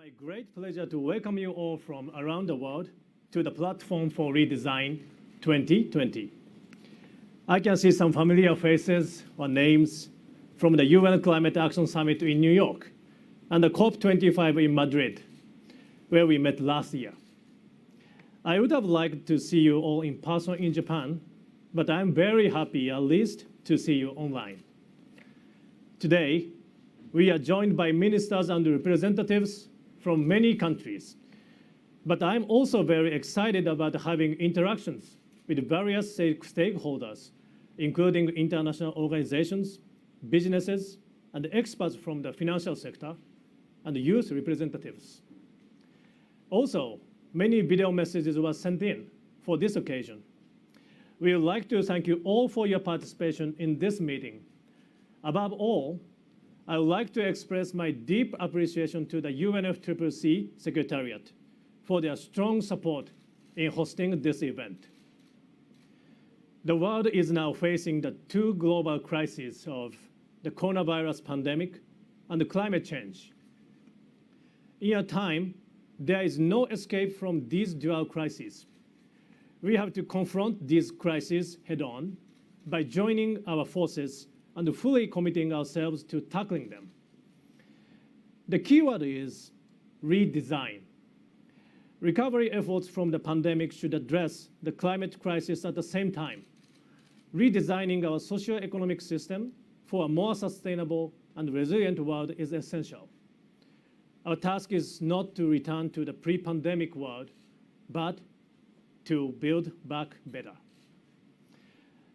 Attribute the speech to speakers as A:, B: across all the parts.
A: My great pleasure to welcome you all from around the world to the Platform for Redesign 2020. I can see some familiar faces or names from the UN Climate Action Summit in New York and the COP25 in Madrid, where we met last year. I would have liked to see you all in person in Japan, but I'm very happy at least to see you online. Today, we are joined by ministers and representatives from many countries. But I'm also very excited about having interactions with various stakeholders, including international organizations, businesses, and experts from the financial sector, and youth representatives. Also, many video messages were sent in for this occasion. We would like to thank you all for your participation in this meeting. Above all, I would like to express my deep appreciation to the UNFCCC Secretariat for their strong support in hosting this event. The world is now facing the two global crises of the coronavirus pandemic and the climate change. In a time, there is no escape from these dual crises. We have to confront these crises head-on by joining our forces and fully committing ourselves to tackling them. The keyword is redesign. Recovery efforts from the pandemic should address the climate crisis at the same time. Redesigning our socio-economic system for a more sustainable and resilient world is essential. Our task is not to return to the pre-pandemic world, but to build back better.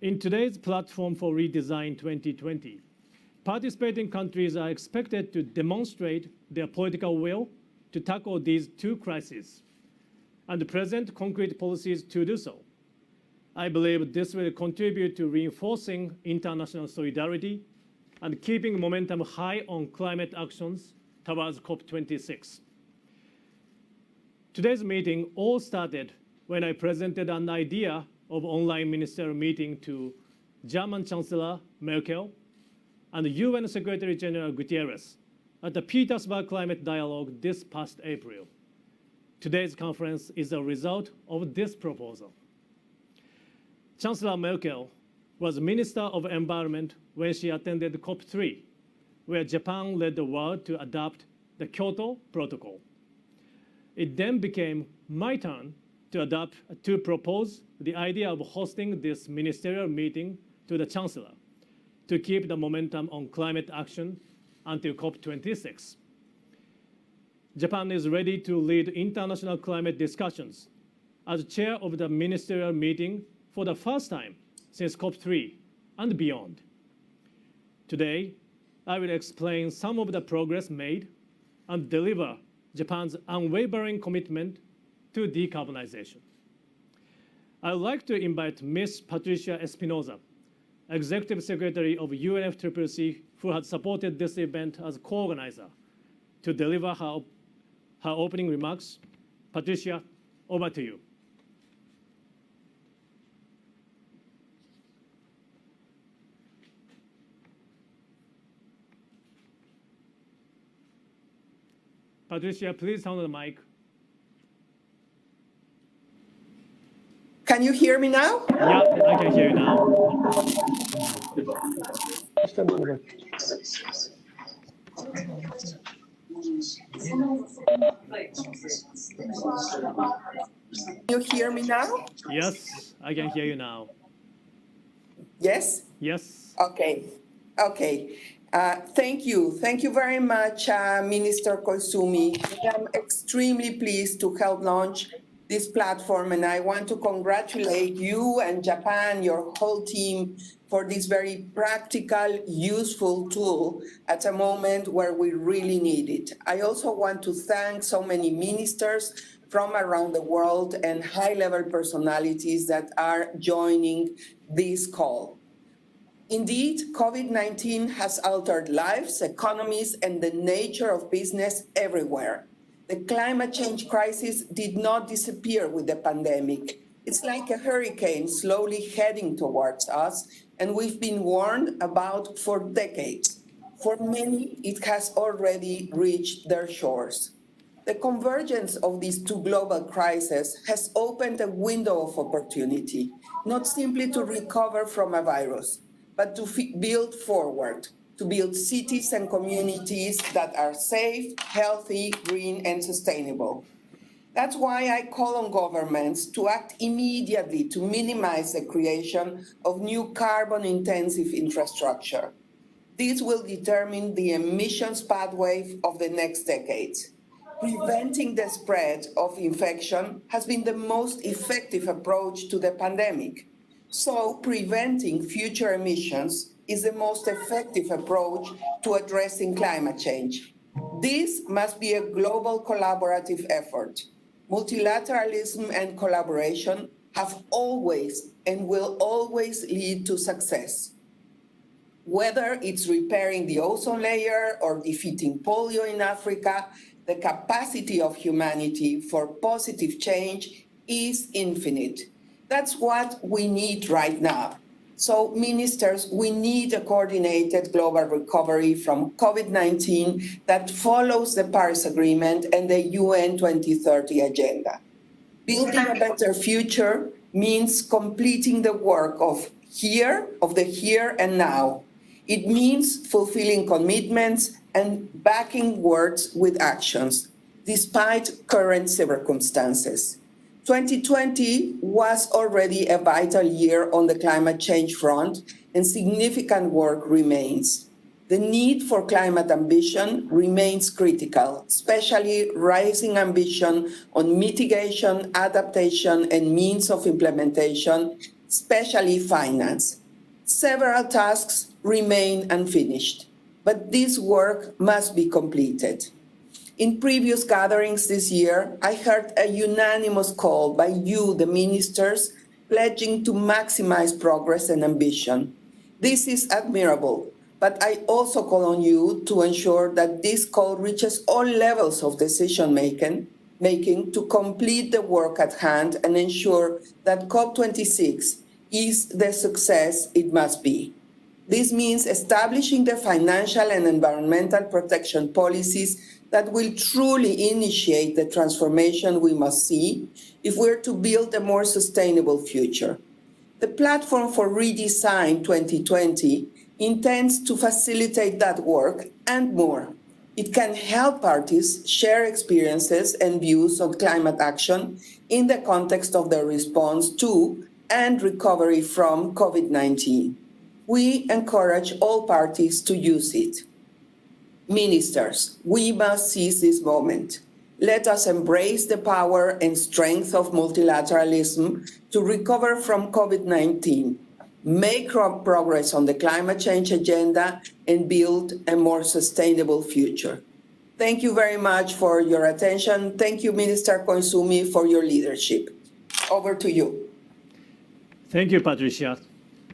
A: In today's Platform for Redesign 2020, participating countries are expected to demonstrate their political will to tackle these two crises and present concrete policies to do so. I believe this will contribute to reinforcing international solidarity and keeping momentum high on climate actions towards COP26. Today's meeting all started when I presented an idea of online ministerial meeting to German Chancellor Merkel and UN Secretary General Guterres at the Petersburg Climate Dialogue this past April. Today's conference is a result of this proposal. Chancellor Merkel was Minister of Environment when she attended COP3, where Japan led the world to adopt the Kyoto Protocol. It then became my turn to propose the idea of hosting this ministerial meeting to the Chancellor to keep the momentum on climate action until COP26. Japan is ready to lead international climate discussions as chair of the ministerial meeting for the first time since COP3 and beyond. Today, I will explain some of the progress made and deliver Japan's unwavering commitment to decarbonization. I would like to invite Ms. Patricia Espinosa, Executive Secretary of UNFCCC, who has supported this event as co-organizer, to deliver her opening remarks. Patricia, over to you. Patricia, please turn on the mic.
B: Can you hear me now?
A: Yeah, I can hear you now.
B: Can you hear me now?
A: Yes, I can hear you now.
B: Yes?
A: Yes.
B: Okay. Thank you. Thank you very much, Minister Koizumi. I am extremely pleased to help launch this platform, and I want to congratulate you and Japan, your whole team, for this very practical, useful tool at a moment where we really need it. I also want to thank so many ministers from around the world and high-level personalities that are joining this call. Indeed, COVID-19 has altered lives, economies, and the nature of business everywhere. The climate change crisis did not disappear with the pandemic. It's like a hurricane slowly heading towards us, and we've been warned about for decades. For many, it has already reached their shores. The convergence of these two global crises has opened a window of opportunity, not simply to recover from a virus, but to build forward, to build cities and communities that are safe, healthy, green, and sustainable. That's why I call on governments to act immediately to minimize the creation of new carbon-intensive infrastructure. This will determine the emissions pathway of the next decades. Preventing the spread of infection has been the most effective approach to the pandemic. So preventing future emissions is the most effective approach to addressing climate change. This must be a global collaborative effort. Multilateralism and collaboration have always and will always lead to success. Whether it's repairing the ozone layer or defeating polio in Africa, the capacity of humanity for positive change is infinite. That's what we need right now. So, ministers, we need a coordinated global recovery from COVID-19 that follows the Paris Agreement and the UN 2030 agenda. Building a better future means completing the work of the here and now. It means fulfilling commitments and backing words with actions, despite current circumstances. 2020 was already a vital year on the climate change front, and significant work remains. The need for climate ambition remains critical, especially rising ambition on mitigation, adaptation, and means of implementation, especially finance. Several tasks remain unfinished, but this work must be completed. In previous gatherings this year, I heard a unanimous call by you, the ministers, pledging to maximize progress and ambition. This is admirable, but I also call on you to ensure that this call reaches all levels of decision-making to complete the work at hand and ensure that COP26 is the success it must be. This means establishing the financial and environmental protection policies that will truly initiate the transformation we must see if we're to build a more sustainable future. The Platform for Redesign 2020 intends to facilitate that work and more. It can help parties share experiences and views on climate action in the context of their response to and recovery from COVID-19. We encourage all parties to use it. Ministers, we must seize this moment. Let us embrace the power and strength of multilateralism to recover from COVID-19, make progress on the climate change agenda, and build a more sustainable future. Thank you very much for your attention. Thank you, Minister Koizumi, for your leadership. Over to you.
A: Thank you, Patricia.